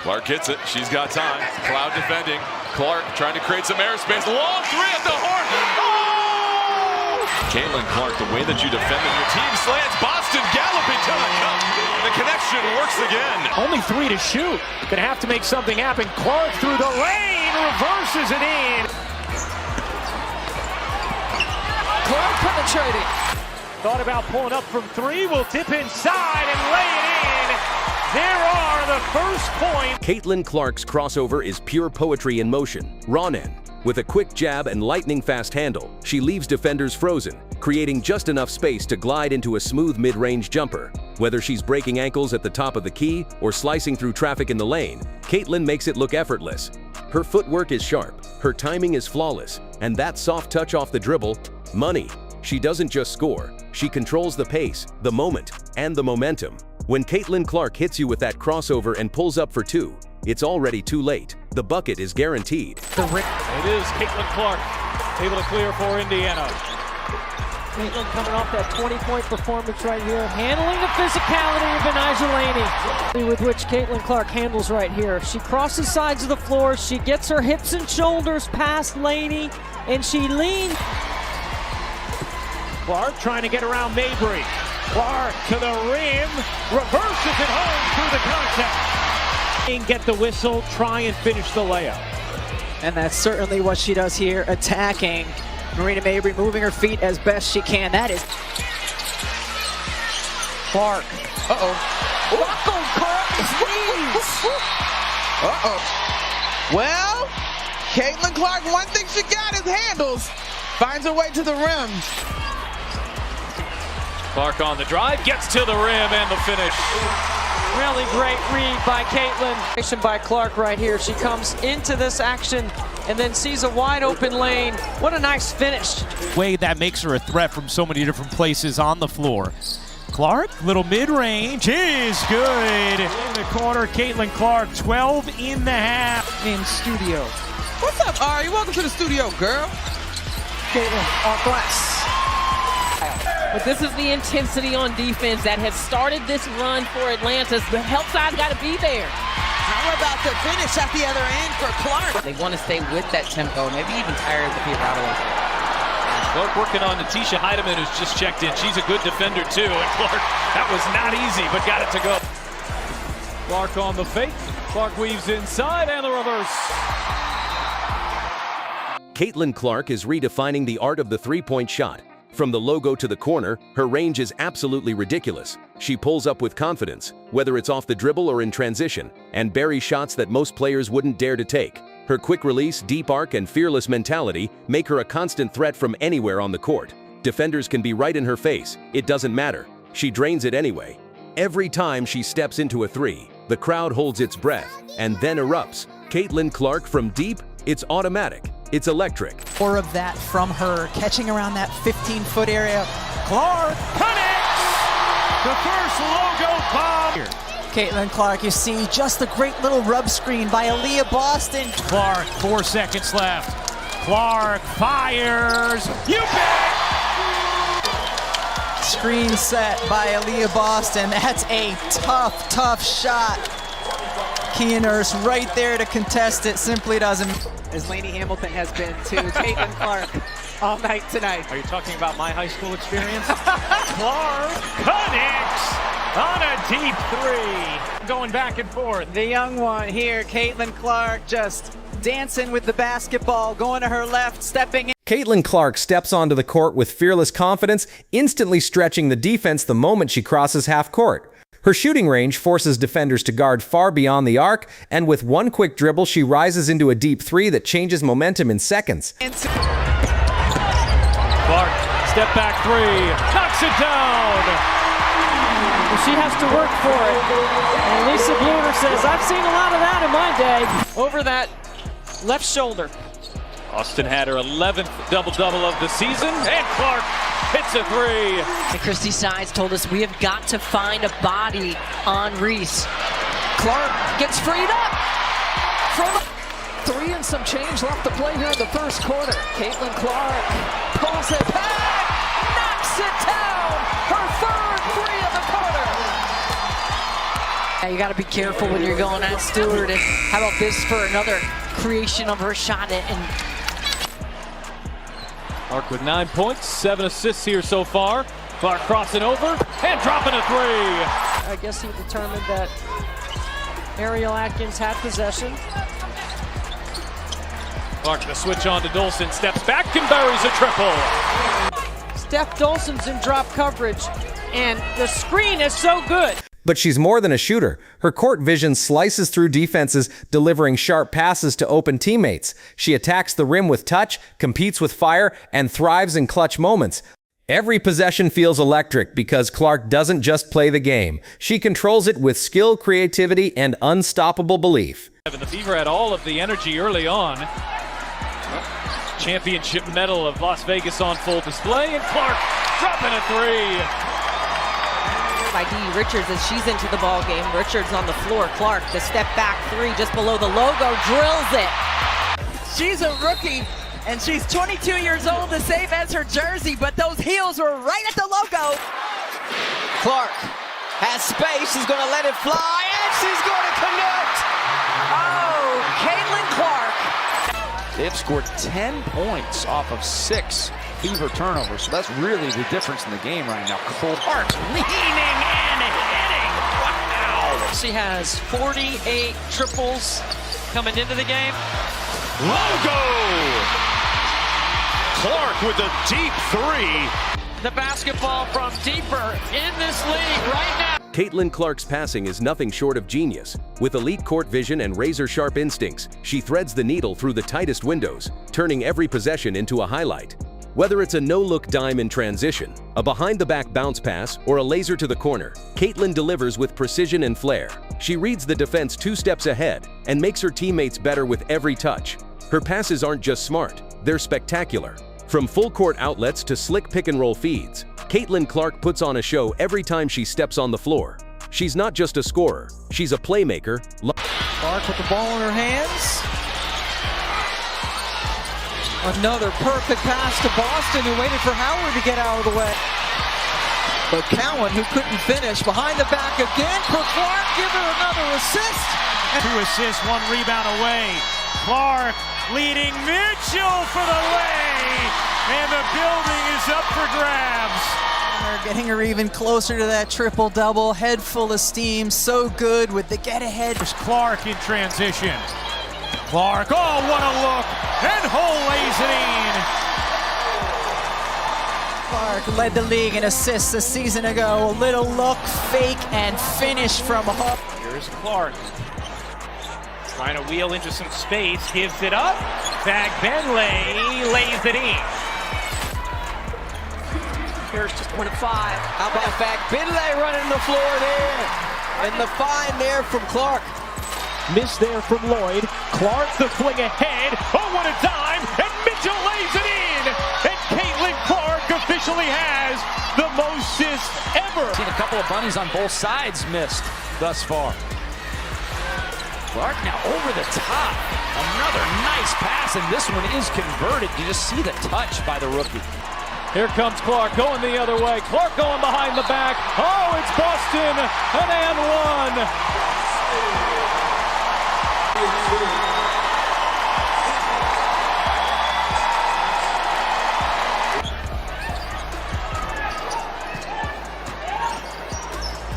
Clark gets it. She's got time. Cloud defending. Clark trying to create some airspace. Long three at the horn. Oh! Caitlin Clark, the way that you defended your team slants. Boston galloping to the cup. The connection works again. Only 3 to shoot. Gonna have to make something happen. Clark through the lane. Reverses it in. Clark penetrating. Thought about pulling up from 3. Will dip inside and lay it in. There are the first points. Caitlin Clark's crossover is pure poetry in motion. Ronan. With a quick jab and lightning-fast handle, she leaves defenders frozen, creating just enough space to glide into a smooth mid-range jumper. Whether she's breaking ankles at the top of the key or slicing through traffic in the lane, Caitlin makes it look effortless. Her footwork is sharp, her timing is flawless, and that soft touch off the dribble, money. She doesn't just score, she controls the pace, the moment, and the momentum. When Caitlin Clark hits you with that crossover and pulls up for 2, it's already too late. The bucket is guaranteed. It is Caitlin Clark able to clear for Indiana. Caitlin coming off that 20-point performance right here. Handling the physicality of Benijah Laney, with which Caitlin Clark handles right here. She crosses sides of the floor. She gets her hips and shoulders past Laney, and she leans. Clark trying to get around Mabry. Clark to the rim, reverses it home through the contact. Get the whistle, try and finish the layup. And that's certainly what she does here, attacking. Marina Mabry moving her feet as best she can. That is Clark. Rocco Clark Well, Caitlin Clark, one thing she got is handles. Finds her way to the rim. Clark on the drive, gets to the rim and the finish. Really great read by Caitlin. By Clark right here. She comes into this action and then sees a wide open lane. What a nice finish. Way that makes her a threat from so many different places on the floor. Clark, little mid-range is good. In the corner, Caitlin Clark, 12 in the half. In studio. What's up, Ari? Welcome to the studio, girl. Caitlin off glass. But this is the intensity on defense that has started this run for Atlanta. The help side's got to be there. How about the finish at the other end for Clark? They want to stay with that tempo, maybe even tire the people out a little bit. Clark working on Natisha Heidemann, who's just checked in. She's a good defender too, and Clark, that was not easy, but got it to go. Clark on the fake. Clark weaves inside and the reverse. Caitlin Clark is redefining the art of the three-point shot. From the logo to the corner, her range is absolutely ridiculous. She pulls up with confidence, whether it's off the dribble or in transition, and buries shots that most players wouldn't dare to take. Her quick release, deep arc, and fearless mentality make her a constant threat from anywhere on the court. Defenders can be right in her face, it doesn't matter. She drains it anyway. Every time she steps into a 3, the crowd holds its breath and then erupts. Caitlin Clark from deep, it's automatic. It's electric. More of that from her, catching around that 15-foot area. Clark connects! The first logo bomb! Caitlin Clark, you see just the great little rub screen by Aaliyah Boston. Clark, 4 seconds left. Clark fires. You bet! Screen set by Aaliyah Boston. That's a tough, tough shot. Kia Nurse right there to contest it. Simply doesn't. As Laney Hamilton has been to Caitlin Clark all night tonight. Are you talking about my high school experience? Clark connects on a deep 3. Going back and forth. The young one here, Caitlin Clark, just dancing with the basketball, going to her left, stepping in. Caitlin Clark steps onto the court with fearless confidence, instantly stretching the defense the moment she crosses half court. Her shooting range forces defenders to guard far beyond the arc, and with one quick dribble, she rises into a deep 3 that changes momentum in seconds. Clark, step back 3, knocks it down! Well, she has to work for it. And Lisa Blumer says, I've seen a lot of that in my day. Over that left shoulder. Austin had her 11th double-double of the season, and Clark hits a 3. And Christy Sides told us we have got to find a body on Reese. Clark gets freed up from 3 and some change left to play here in the first quarter. Caitlin Clark pulls it back, knocks it down, her 3rd 3 of the quarter. Yeah, you got to be careful when you're going at Stewart. And how about this for another creation of her shot? And Clark with 9 points, 7 assists here so far. Clark crossing over and dropping a three. I guess he determined that Ariel Atkins had possession. Clark the switch on to Dolson, steps back and buries a triple. Steph Dolson's in drop coverage, and the screen is so good. But she's more than a shooter. Her court vision slices through defenses, delivering sharp passes to open teammates. She attacks the rim with touch, competes with fire, and thrives in clutch moments. Every possession feels electric because Clark doesn't just play the game. She controls it with skill, creativity, and unstoppable belief. The Fever had all of the energy early on. Championship medal of Las Vegas on full display, and Clark dropping a three. By Dee Richards as she's into the ball game. Richards on the floor. Clark, the step back three just below the logo, drills it. She's a rookie, and she's 22 years old, the same as her jersey, but those heels were right at the logo. Clark has space. She's going to let it fly, and she's going to connect. Oh, Caitlin Clark. They've scored 10 points off of 6 Fever turnovers, so that's really the difference in the game right now. Clark leaning and hitting. Wow! She has 48 triples coming into the game. Logo! Clark with a deep three. The basketball from deeper in this league right now. Caitlin Clark's passing is nothing short of genius. With elite court vision and razor-sharp instincts, she threads the needle through the tightest windows, turning every possession into a highlight. Whether it's a no-look dime in transition, a behind-the-back bounce pass, or a laser to the corner, Caitlin delivers with precision and flair. She reads the defense 2 steps ahead and makes her teammates better with every touch. Her passes aren't just smart, they're spectacular. From full-court outlets to slick pick-and-roll feeds, Caitlin Clark puts on a show every time she steps on the floor. She's not just a scorer, she's a playmaker. Clark with the ball in her hands. Another perfect pass to Boston, who waited for Howard to get out of the way. But Cowan, who couldn't finish, behind the back again for Clark, give her another assist. 2 assists, 1 rebound away. Clark leading Mitchell for the lay, and the building is up for grabs. They're getting her even closer to that triple-double, head full of steam, so good with the get-ahead. There's Clark in transition. Clark, oh, what a look, and Hull lays it in. Clark led the league in assists a season ago. A little look, fake, and finish from Hull. Here's Clark. Trying to wheel into some space, gives it up. Back Benley lays it in. Here's just 1 of 5. How about back Benley running the floor there? And the find there from Clark. Miss there from Lloyd. Clark the fling ahead. Oh, what a dime! And Mitchell lays it in! And Caitlin Clark officially has the most assists ever. Seen a couple of bunnies on both sides missed thus far. Clark now over the top. Another nice pass, and this one is converted. You just see the touch by the rookie. Here comes Clark going the other way. Clark going behind the back. Oh, it's Boston. An and one.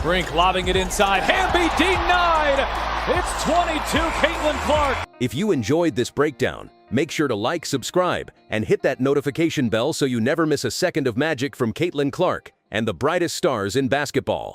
Brink lobbing it inside. Hamby denied. It's 22, Caitlin Clark. If you enjoyed this breakdown, make sure to like, subscribe, and hit that notification bell so you never miss a second of magic from Caitlin Clark and the brightest stars in basketball.